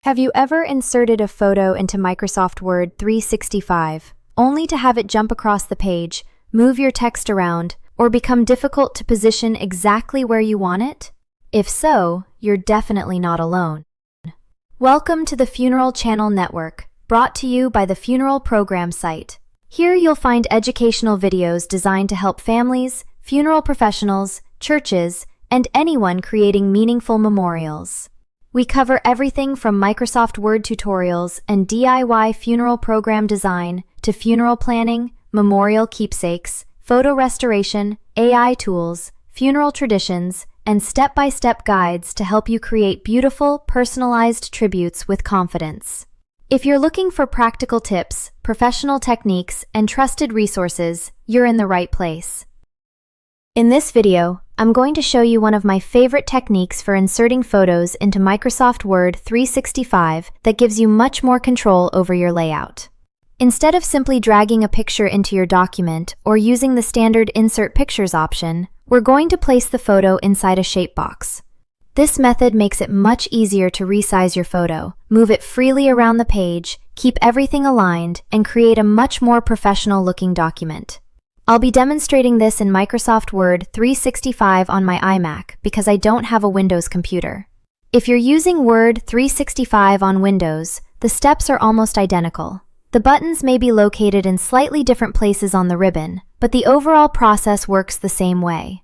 Have you ever inserted a photo into Microsoft Word 365, only to have it jump across the page, move your text around, or become difficult to position exactly where you want it? If so, you're definitely not alone. Welcome to the Funeral Channel Network, brought to you by the Funeral Program site. Here you'll find educational videos designed to help families, funeral professionals, churches, and anyone creating meaningful memorials. We cover everything from Microsoft Word tutorials and DIY funeral program design to funeral planning, memorial keepsakes, photo restoration, AI tools, funeral traditions, and step-by-step guides to help you create beautiful, personalized tributes with confidence. If you're looking for practical tips, professional techniques, and trusted resources, you're in the right place. In this video, I'm going to show you one of my favorite techniques for inserting photos into Microsoft Word 365 that gives you much more control over your layout. Instead of simply dragging a picture into your document or using the standard Insert Pictures option, we're going to place the photo inside a shape box. This method makes it much easier to resize your photo, move it freely around the page, keep everything aligned, and create a much more professional-looking document. I'll be demonstrating this in Microsoft Word 365 on my iMac because I don't have a Windows computer. If you're using Word 365 on Windows, the steps are almost identical. The buttons may be located in slightly different places on the ribbon, but the overall process works the same way.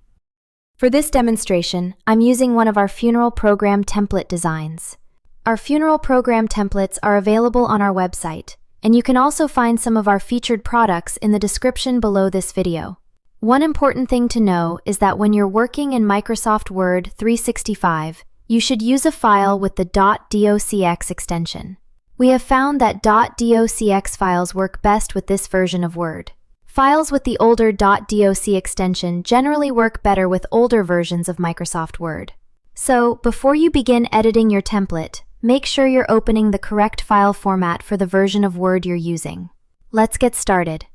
For this demonstration, I'm using one of our funeral program template designs. Our funeral program templates are available on our website, and you can also find some of our featured products in the description below this video. One important thing to know is that when you're working in Microsoft Word 365, you should use a file with the .docx extension. We have found that .docx files work best with this version of Word. Files with the older .doc extension generally work better with older versions of Microsoft Word. So, before you begin editing your template, make sure you're opening the correct file format for the version of Word you're using. Let's get started.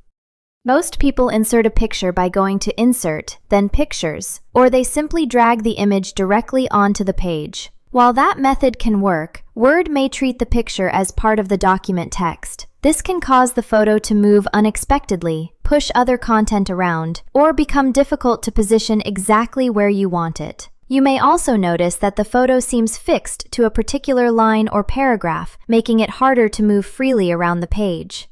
Most people insert a picture by going to Insert, then Pictures, or they simply drag the image directly onto the page. While that method can work, Word may treat the picture as part of the document text. This can cause the photo to move unexpectedly, push other content around, or become difficult to position exactly where you want it. You may also notice that the photo seems fixed to a particular line or paragraph, making it harder to move freely around the page.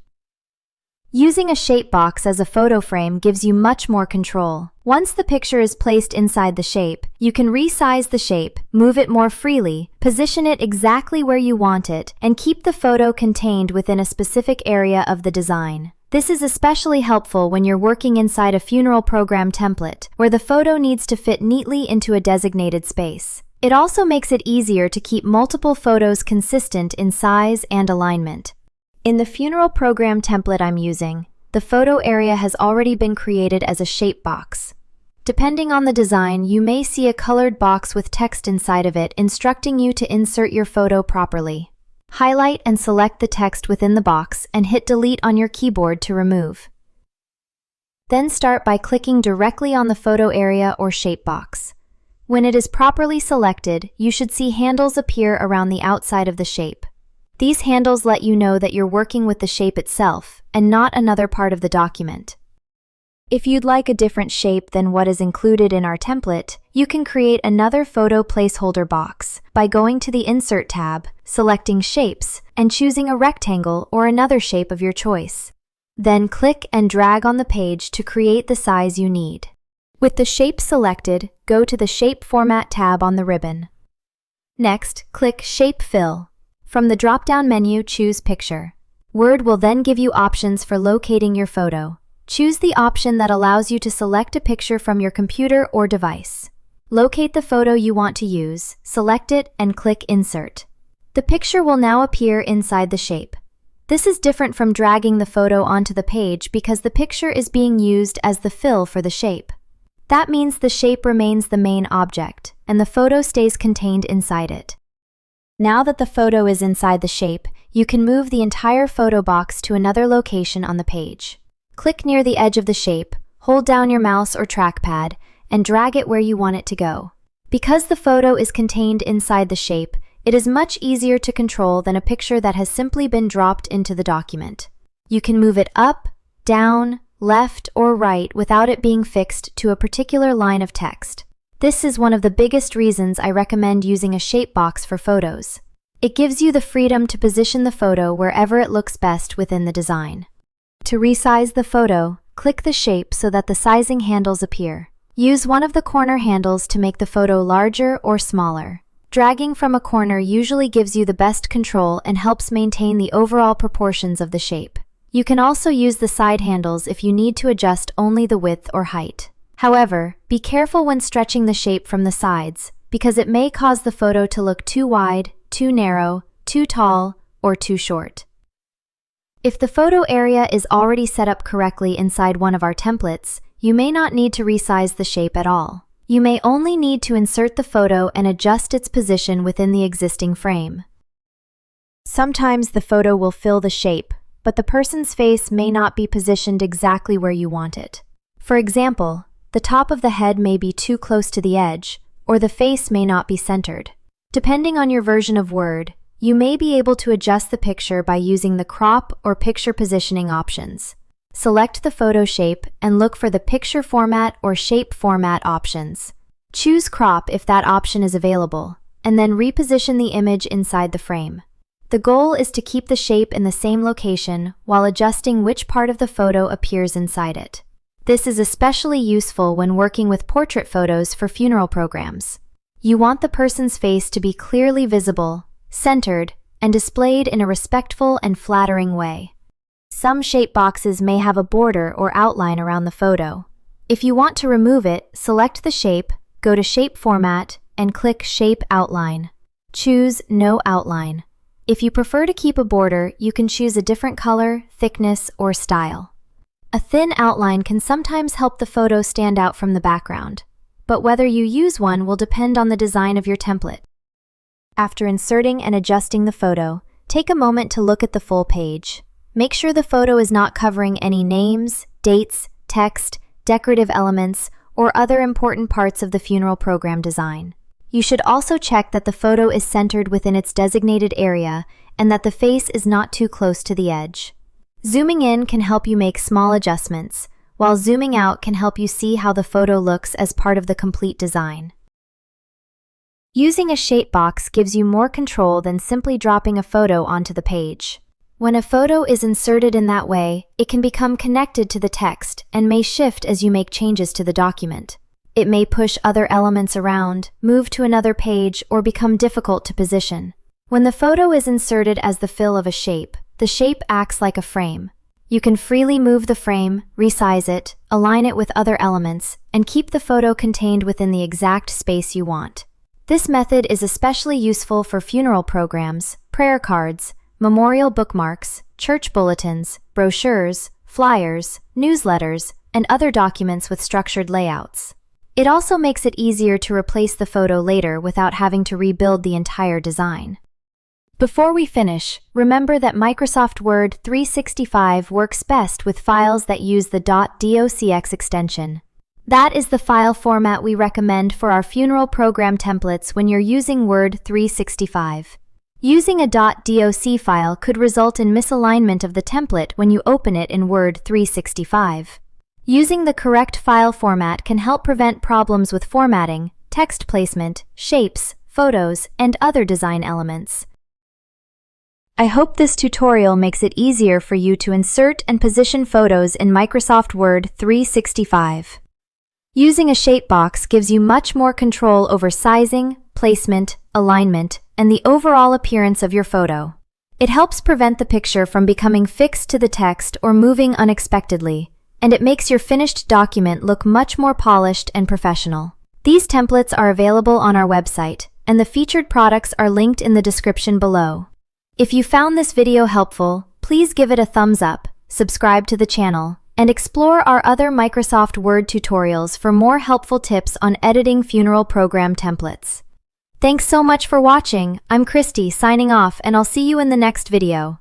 Using a shape box as a photo frame gives you much more control. Once the picture is placed inside the shape, you can resize the shape, move it more freely, position it exactly where you want it, and keep the photo contained within a specific area of the design. This is especially helpful when you're working inside a funeral program template, where the photo needs to fit neatly into a designated space. It also makes it easier to keep multiple photos consistent in size and alignment. In the funeral program template I'm using, the photo area has already been created as a shape box. Depending on the design, you may see a colored box with text inside of it instructing you to insert your photo properly. Highlight and select the text within the box and hit Delete on your keyboard to remove. Then start by clicking directly on the photo area or shape box. When it is properly selected, you should see handles appear around the outside of the shape. These handles let you know that you're working with the shape itself and not another part of the document. If you'd like a different shape than what is included in our template, you can create another photo placeholder box by going to the Insert tab, selecting Shapes, and choosing a rectangle or another shape of your choice. Then click and drag on the page to create the size you need. With the shape selected, go to the Shape Format tab on the ribbon. Next, click Shape Fill. From the drop-down menu, choose Picture. Word will then give you options for locating your photo. Choose the option that allows you to select a picture from your computer or device. Locate the photo you want to use, select it, and click Insert. The picture will now appear inside the shape. This is different from dragging the photo onto the page because the picture is being used as the fill for the shape. That means the shape remains the main object, and the photo stays contained inside it. Now that the photo is inside the shape, you can move the entire photo box to another location on the page. Click near the edge of the shape, hold down your mouse or trackpad, and drag it where you want it to go. Because the photo is contained inside the shape, It is much easier to control than a picture that has simply been dropped into the document. You can move it up, down, left, or right without it being fixed to a particular line of text. This is one of the biggest reasons I recommend using a shape box for photos. It gives you the freedom to position the photo wherever it looks best within the design. To resize the photo, click the shape so that the sizing handles appear. Use one of the corner handles to make the photo larger or smaller. Dragging from a corner usually gives you the best control and helps maintain the overall proportions of the shape. You can also use the side handles if you need to adjust only the width or height. However, be careful when stretching the shape from the sides, because it may cause the photo to look too wide, too narrow, too tall, or too short. If the photo area is already set up correctly inside one of our templates, you may not need to resize the shape at all. You may only need to insert the photo and adjust its position within the existing frame. Sometimes the photo will fill the shape, but the person's face may not be positioned exactly where you want it. For example, the top of the head may be too close to the edge, or the face may not be centered. Depending on your version of Word, you may be able to adjust the picture by using the crop or picture positioning options. Select the photo shape and look for the picture format or shape format options. Choose crop if that option is available, and then reposition the image inside the frame. The goal is to keep the shape in the same location while adjusting which part of the photo appears inside it. This is especially useful when working with portrait photos for funeral programs. You want the person's face to be clearly visible, centered, and displayed in a respectful and flattering way. Some shape boxes may have a border or outline around the photo. If you want to remove it, select the shape, go to Shape Format, and click Shape Outline. Choose No Outline. If you prefer to keep a border, you can choose a different color, thickness, or style. A thin outline can sometimes help the photo stand out from the background, but whether you use one will depend on the design of your template. After inserting and adjusting the photo, take a moment to look at the full page. Make sure the photo is not covering any names, dates, text, decorative elements, or other important parts of the funeral program design. You should also check that the photo is centered within its designated area and that the face is not too close to the edge. Zooming in can help you make small adjustments, while zooming out can help you see how the photo looks as part of the complete design. Using a shape box gives you more control than simply dropping a photo onto the page. When a photo is inserted in that way, it can become connected to the text and may shift as you make changes to the document. It may push other elements around, move to another page, or become difficult to position. When the photo is inserted as the fill of a shape, the shape acts like a frame. You can freely move the frame, resize it, align it with other elements, and keep the photo contained within the exact space you want. This method is especially useful for funeral programs, prayer cards, memorial bookmarks, church bulletins, brochures, flyers, newsletters, and other documents with structured layouts. It also makes it easier to replace the photo later without having to rebuild the entire design. Before we finish, remember that Microsoft Word 365 works best with files that use the .docx extension. That is the file format we recommend for our funeral program templates when you're using Word 365. Using a .doc file could result in misalignment of the template when you open it in Word 365. Using the correct file format can help prevent problems with formatting, text placement, shapes, photos, and other design elements. I hope this tutorial makes it easier for you to insert and position photos in Microsoft Word 365. Using a shape box gives you much more control over sizing, placement, alignment, and the overall appearance of your photo. It helps prevent the picture from becoming fixed to the text or moving unexpectedly, and it makes your finished document look much more polished and professional. These templates are available on our website, and the featured products are linked in the description below. If you found this video helpful, please give it a thumbs up, subscribe to the channel, and explore our other Microsoft Word tutorials for more helpful tips on editing funeral program templates. Thanks so much for watching. I'm Christy signing off, and I'll see you in the next video.